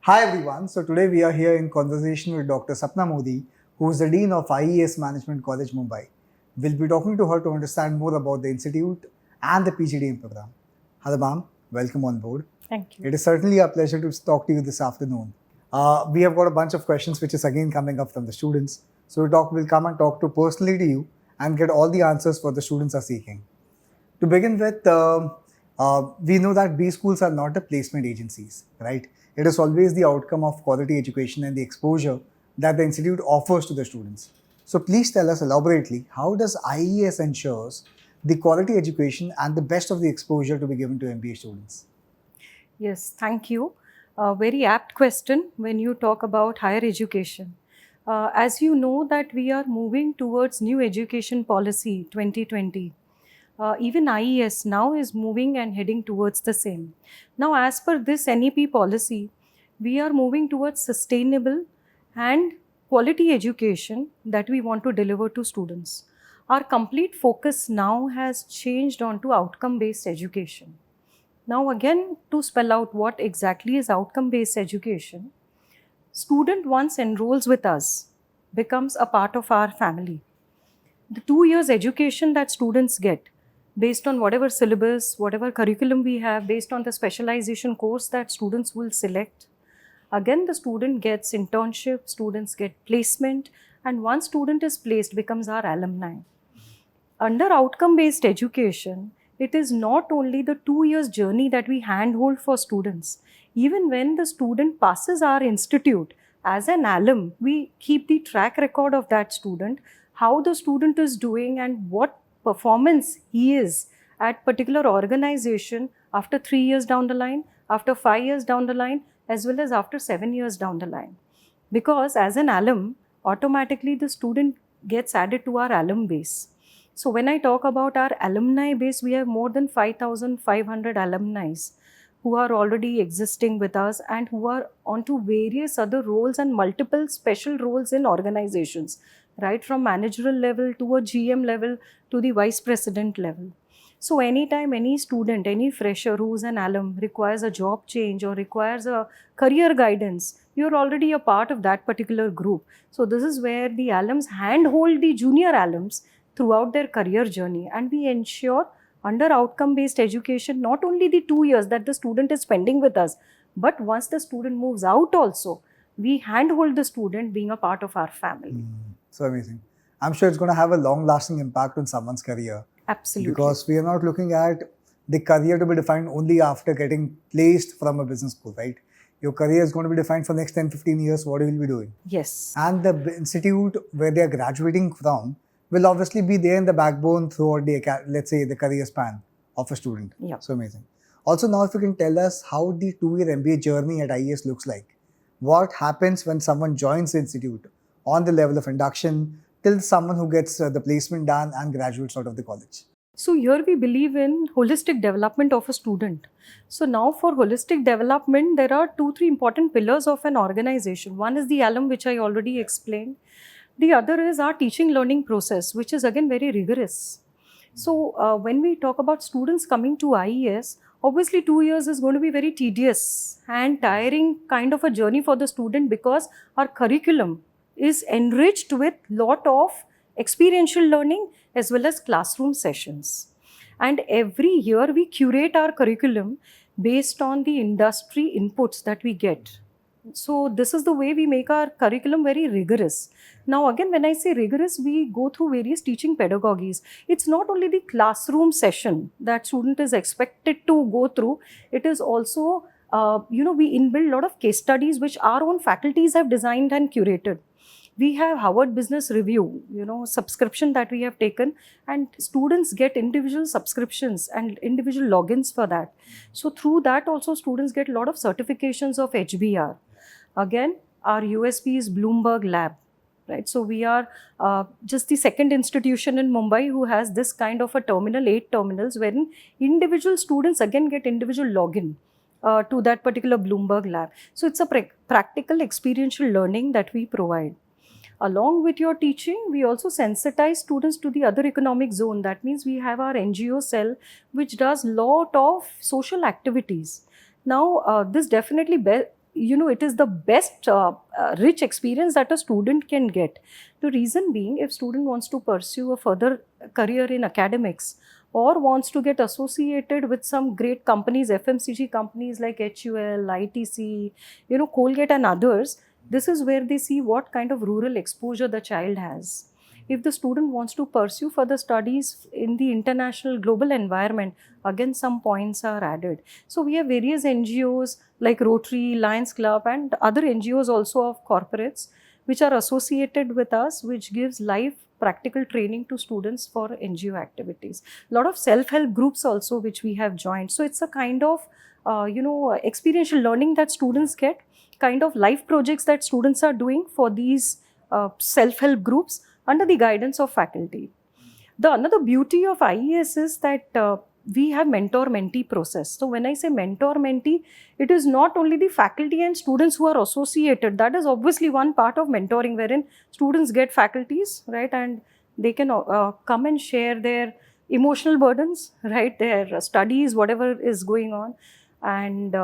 Hi everyone. So today we are here in conversation with Dr. Sapna Modi, who is the Dean of IES Management College, Mumbai. We'll be talking to her to understand more about the institute and the PGDM program. Hello, ma'am. Welcome on board. Thank you. It is certainly a pleasure to talk to you this afternoon. We have got a bunch of questions which is again coming up from the students. So we'll come and talk to personally to you and get all the answers what the students are seeking. To begin with, we know that B schools are not the placement agencies, right? It is always the outcome of quality education and the exposure that the institute offers to the students. So please tell us elaborately, how does IES ensures the quality education and the best of the exposure to be given to MBA students? Yes, thank you. A very apt question when you talk about higher education. As you know that we are moving towards new education policy 2020. Even IES now is moving and heading towards the same. Now, as per this NEP policy, we are moving towards sustainable and quality education that we want to deliver to students. Our complete focus now has changed onto outcome-based education. Now, again, to spell out what exactly is outcome-based education, student once enrolls with us becomes a part of our family. The 2 years education that students get based on whatever syllabus, whatever curriculum we have, based on the specialization course that students will select. Again, the student gets internship, students get placement, and one student is placed becomes our alumni. Under outcome-based education, it is not only the 2 years journey that we handhold for students. Even when the student passes our institute as an alum, we keep the track record of that student, how the student is doing and what performance he is at particular organization after 3 years down the line, after 5 years down the line, as well as after 7 years down the line. Because as an alum, automatically the student gets added to our alum base. So when I talk about our alumni base, we have more than 5,500 alumni who are already existing with us and who are onto various other roles and multiple special roles in organizations, right from managerial level to a GM level to the vice president level. So anytime any student, any fresher who's an alum requires a job change or requires a career guidance, you're already a part of that particular group. So this is where the alums handhold the junior alums throughout their career journey, and we ensure under outcome based education not only the 2 years that the student is spending with us, but once the student moves out also, we handhold the student being a part of our family. So amazing. I'm sure it's going to have a long lasting impact on someone's career. Absolutely. Because we are not looking at the career to be defined only after getting placed from a business school, right? Your career is going to be defined for the next 10, 15 years, what you will be doing. Yes. And the institute where they are graduating from will obviously be there in the backbone throughout let's say, the career span of a student. Yeah. So amazing. Also, now if you can tell us how the 2-year MBA journey at IES looks like. What happens when someone joins the institute on the level of induction till someone who gets the placement done and graduates out of the college? So here we believe in holistic development of a student. So now for holistic development, there are 2-3 important pillars of an organization. One is the alum, which I already explained. The other is our teaching learning process, which is again very rigorous. So when we talk about students coming to IES, obviously 2 years is going to be very tedious and tiring kind of a journey for the student, because our curriculum is enriched with lot of experiential learning as well as classroom sessions. And every year we curate our curriculum based on the industry inputs that we get. So this is the way we make our curriculum very rigorous. Now again, when I say rigorous, we go through various teaching pedagogies. It's not only the classroom session that student is expected to go through, it is also, we inbuild a lot of case studies which our own faculties have designed and curated. We have Harvard Business Review, subscription that we have taken, and students get individual subscriptions and individual logins for that. So through that also students get a lot of certifications of HBR. Again, our USP is Bloomberg Lab, right? So we are just the second institution in Mumbai who has this kind of a terminal, 8 terminals, wherein individual students again get individual login to that particular Bloomberg Lab. So it's a practical experiential learning that we provide. Along with your teaching, we also sensitize students to the other economic zone. That means we have our NGO cell, which does lot of social activities. Now, this definitely it is the best rich experience that a student can get. The reason being, if student wants to pursue a further career in academics or wants to get associated with some great companies, FMCG companies like HUL, ITC, Colgate and others, this is where they see what kind of rural exposure the child has. If the student wants to pursue further studies in the international global environment, again some points are added. So we have various NGOs like Rotary, Lions Club and other NGOs also of corporates which are associated with us, which gives live practical training to students for NGO activities. A lot of self-help groups also which we have joined. So it's a kind of experiential learning that students get, kind of life projects that students are doing for these self-help groups under the guidance of faculty. The another beauty of IES is that we have mentor-mentee process. So when I say mentor-mentee, it is not only the faculty and students who are associated. That is obviously one part of mentoring, wherein students get faculties, right, and they can come and share their emotional burdens, right, their studies, whatever is going on, and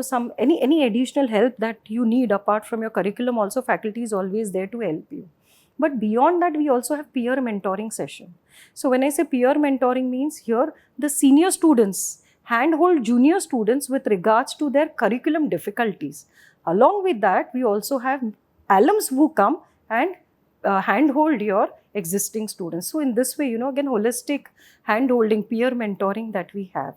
some any additional help that you need apart from your curriculum. Also, faculty is always there to help you. But beyond that, we also have peer mentoring session. So when I say peer mentoring means here the senior students handhold junior students with regards to their curriculum difficulties. Along with that, we also have alums who come and handhold your existing students. So in this way, again, holistic handholding, peer mentoring that we have.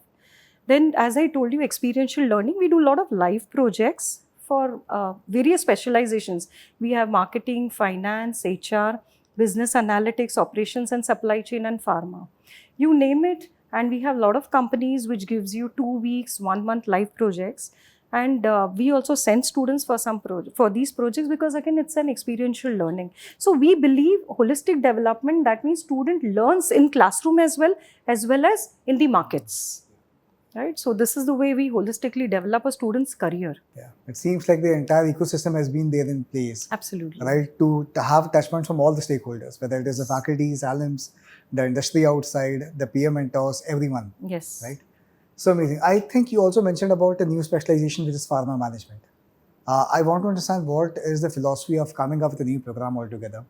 Then, as I told you, experiential learning, we do a lot of live projects for various specializations. We have marketing, finance, HR, business analytics, operations and supply chain and pharma. You name it, and we have a lot of companies which gives you 2 weeks, 1 month live projects. And we also send students for for these projects because again, it's an experiential learning. So we believe holistic development, that means student learns in classroom as well as in the markets. Right, so this is the way we holistically develop a student's career. Yeah, it seems like the entire ecosystem has been there in place. Absolutely. Right, to have touch points from all the stakeholders, whether it is the faculties, alums, the industry outside, the peer mentors, everyone. Yes. Right. So amazing. I think you also mentioned about a new specialization which is pharma management. I want to understand what is the philosophy of coming up with a new program altogether.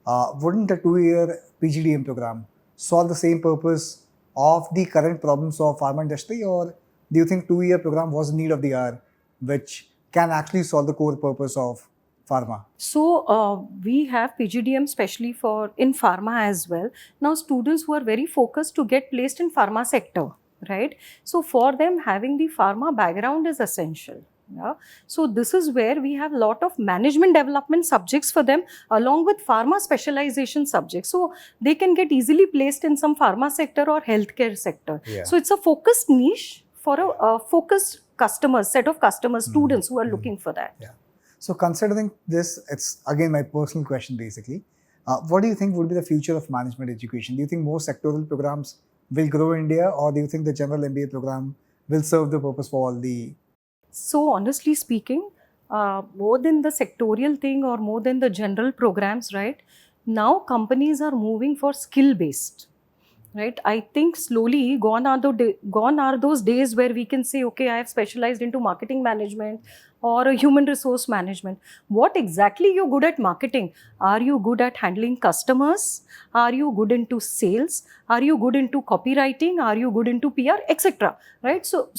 Wouldn't a 2-year PGDM program solve the same purpose of the current problems of pharma industry, or do you think 2-year program was in need of the hour, which can actually solve the core purpose of pharma? So we have PGDM especially in pharma as well. Now students who are very focused to get placed in pharma sector, right? So for them, having the pharma background is essential. Yeah. So this is where we have a lot of management development subjects for them along with pharma specialization subjects. So they can get easily placed in some pharma sector or healthcare sector. Yeah. So it's a focused niche for a focused set of customers, students who are looking for that. Yeah. So considering this, it's again my personal question basically. What do you think would be the future of management education? Do you think more sectoral programs will grow in India, or do you think the general MBA program will serve the purpose for all the... So honestly speaking, more than the sectorial thing or more than the general programs, right? Now companies are moving for skill-based, right? I think slowly gone are those days where we can say, okay, I have specialized into marketing management or a human resource management. What exactly you're good at marketing? Are you good at handling customers? Are you good into sales? Are you good into copywriting? Are you good into PR, etc. Right? So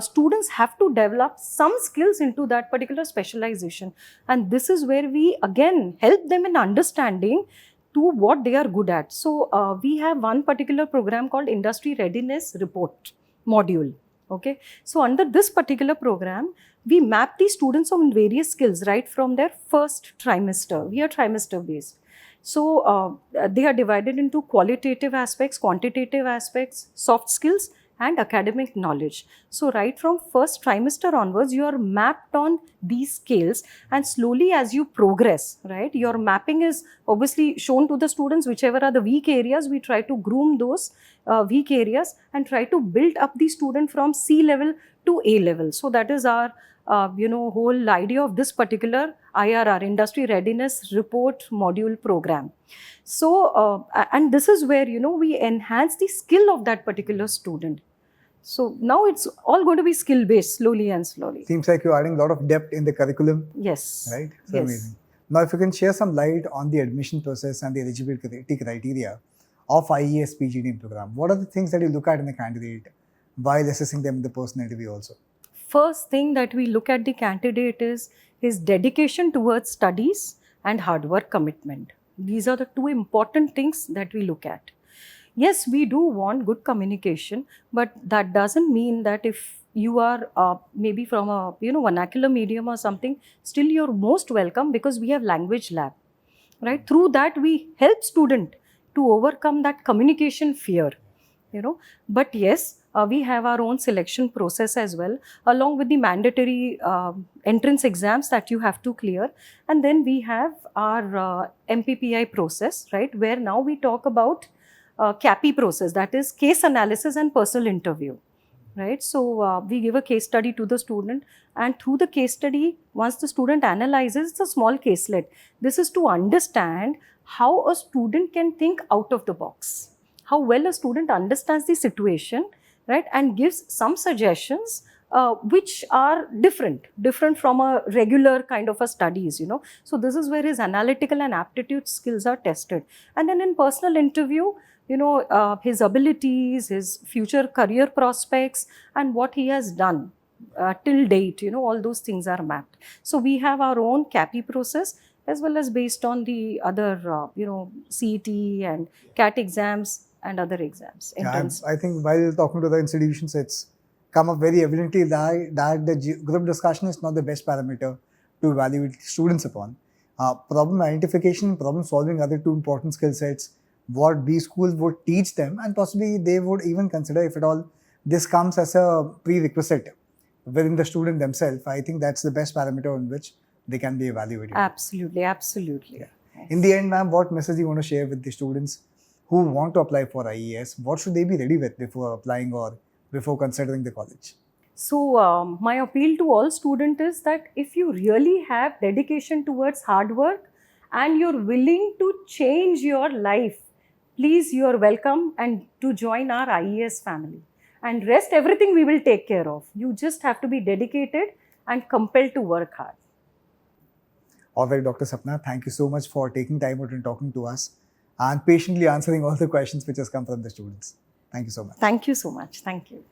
students have to develop some skills into that particular specialization, and this is where we again help them in understanding to what they are good at. So we have one particular program called Industry Readiness Report module. Okay, so under this particular program, we map the students on various skills right from their first trimester. We are trimester based. So they are divided into qualitative aspects, quantitative aspects, soft skills, and academic knowledge. So right from first trimester onwards, you are mapped on these scales, and slowly as you progress, right, your mapping is obviously shown to the students. Whichever are the weak areas, we try to groom those weak areas and try to build up the student from C level to A level. So that is our whole idea of this particular IRR, Industry Readiness Report module program. So, and this is where, we enhance the skill of that particular student. So now it's all going to be skill based slowly and slowly. Seems like you're adding a lot of depth in the curriculum, Yes. right? So Yes. amazing. Now, if you can share some light on the admission process and the eligibility criteria of IES PGDM program, what are the things that you look at in a candidate while assessing them in the personal interview also? First thing that we look at the candidate is his dedication towards studies and hard work commitment. These are the two important things that we look at. Yes, we do want good communication, but that doesn't mean that if you are maybe from a vernacular medium or something, still you're most welcome, because we have language lab, right? Through that we help student to overcome that communication fear, but yes, we have our own selection process as well, along with the mandatory entrance exams that you have to clear. And then we have our MPPI process, right, where now we talk about CAPI process, that is case analysis and personal interview, right? So we give a case study to the student, and through the case study, once the student analyzes, it's a small caselet. This is to understand how a student can think out of the box, how well a student understands the situation, right, and gives some suggestions which are different from a regular kind of a studies, So this is where his analytical and aptitude skills are tested. And then in personal interview, his abilities, his future career prospects, and what he has done till date, all those things are mapped. So we have our own CAPI process, as well as based on the other, CET and CAT exams and other exams. Entrance. I think while talking to the institutions, it's come up very evidently that the group discussion is not the best parameter to evaluate students upon. Problem identification, problem solving are the two important skill sets what B schools would teach them, and possibly they would even consider, if at all this comes as a prerequisite within the student themselves. I think that's the best parameter on which they can be evaluated. Absolutely. Yeah. In the end, ma'am, what message you want to share with the students who want to apply for IES? What should they be ready with before applying or before considering the college? So my appeal to all students is that if you really have dedication towards hard work and you're willing to change your life, please, you are welcome and to join our IES family. And rest, everything we will take care of. You just have to be dedicated and compelled to work hard. All right, Dr. Sapna, thank you so much for taking time out and talking to us and patiently answering all the questions which has come from the students. Thank you so much. Thank you so much. Thank you.